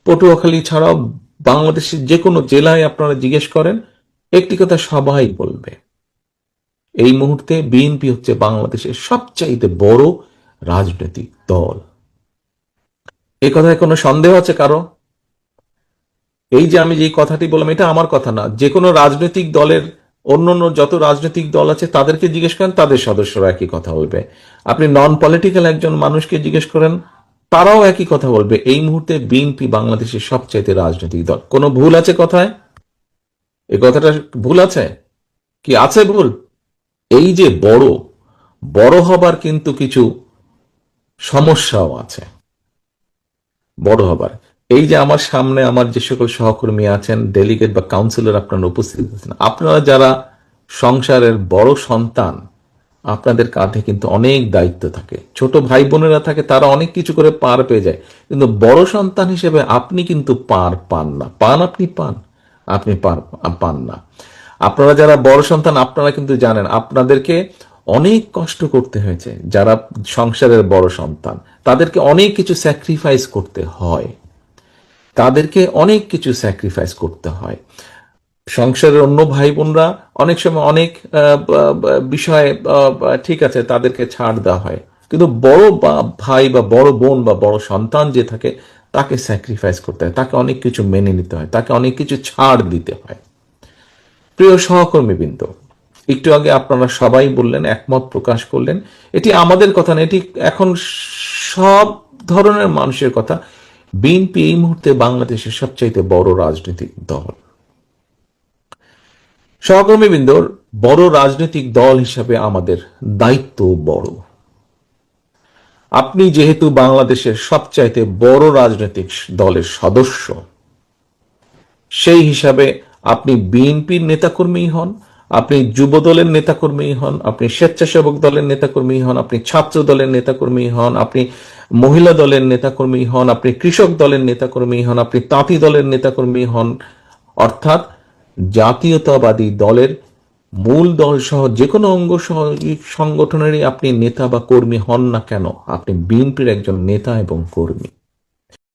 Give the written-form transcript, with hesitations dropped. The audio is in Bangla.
পটুয়াখালী ছাড়াও বাংলাদেশের যে কোনো জেলায় আপনারা জিজ্ঞেস করেন, একটি কথা সবাই বলবে, এই মুহূর্তে বিএনপি হচ্ছে বাংলাদেশের সবচাইতে বড় রাজনৈতিক দল। এ কথায় কোনো সন্দেহ আছে কারো? এই যে আমি যে কথাটি বললাম, এটা আমার কথা না, যে কোনো রাজনৈতিক দলের অন্য যত রাজনৈতিক দল আছে তাদেরকে জিজ্ঞেস করেন, তাদের সদস্যরা একই কথা বলবে। আপনি নন পলিটিক্যাল একজন মানুষকে জিজ্ঞেস করেন, তারাও একই কথা বলবে, এই মুহূর্তে বিএনপি বাংলাদেশের সবচাইতে রাজনৈতিক দল। কোনো ভুল আছে কথায়? এই কথাটা ভুল আছে কি? আছে ভুল? এই যে বড় বড় হবার কিন্তু কিছু সমস্যাও আছে। বড় হবার, এই যে আমার সামনে আমার যে সকল সহকর্মী আছেন, ডেলিগেট বা কাউন্সিলর আপনারা উপস্থিত আছেন, আপনারা যারা সংসারের বড় সন্তান, আপনাদের কাঁধে কিন্তু অনেক দায়িত্ব থাকে। ছোট ভাই বোনেরা থাকে, তারা অনেক কিছু করে পার পেয়ে যায়, কিন্তু বড় সন্তান হিসেবে আপনি কিন্তু পার পান না। আপনি পান না। আপনারা যারা বড় সন্তান, আপনারা কিন্তু জানেন আপনাদেরকে অনেক কষ্ট করতে হয়েছে। যারা সংসারের বড় সন্তান, তাদেরকে অনেক কিছু স্যাক্রিফাইস করতে হয়, সংসারের অন্য ভাই বোনরা অনেক সময় অনেক বিষয়ে ঠিক আছে, তাদেরকে ছাড় দেওয়া হয়, কিন্তু বড় ভাই বা বড় বোন বা বড় সন্তান যে থাকে, তাকে স্যাক্রিফাইস করতে হয়, তাকে অনেক কিছু মেনে নিতে হয়, তাকে অনেক কিছু ছাড় দিতে হয়। প্রিয় সহকর্মীবৃন্দ, একটু আগে আপনারা সবাই বললেন, একমত প্রকাশ করলেন, এটি আমাদের কথা না, এটি এখন সব ধরনের মানুষের কথা। বিএনপি এই মুহূর্তে বাংলাদেশের সবচাইতে বড় রাজনৈতিক দল। সহকর্মীবৃন্দর, বড় রাজনৈতিক দল হিসাবে আমাদের দায়িত্ব বড়। আপনি যেহেতু বাংলাদেশের সবচাইতে বড় রাজনৈতিক দলের সদস্য, সেই হিসাবে আপনি বিএনপির নেতাকর্মী হন, আপনি যুব দলের নেতাকর্মী হন, আপনি স্বেচ্ছাসেবক দলের নেতাকর্মী হন, আপনি ছাত্র দলের নেতাকর্মী হন, আপনি মহিলা দলের নেতাকর্মী হন, আপনি কৃষক দলের নেতাকর্মী হন, আপনি তাঁতি দলের নেতাকর্মী হন, অর্থাৎ জাতীয়তাবাদী দলের মূল দল সহ যে কোনো অঙ্গ সংগঠনেরই আপনি নেতা বা কর্মী হন না কেন, আপনি বিএনপির একজন নেতা এবং কর্মী।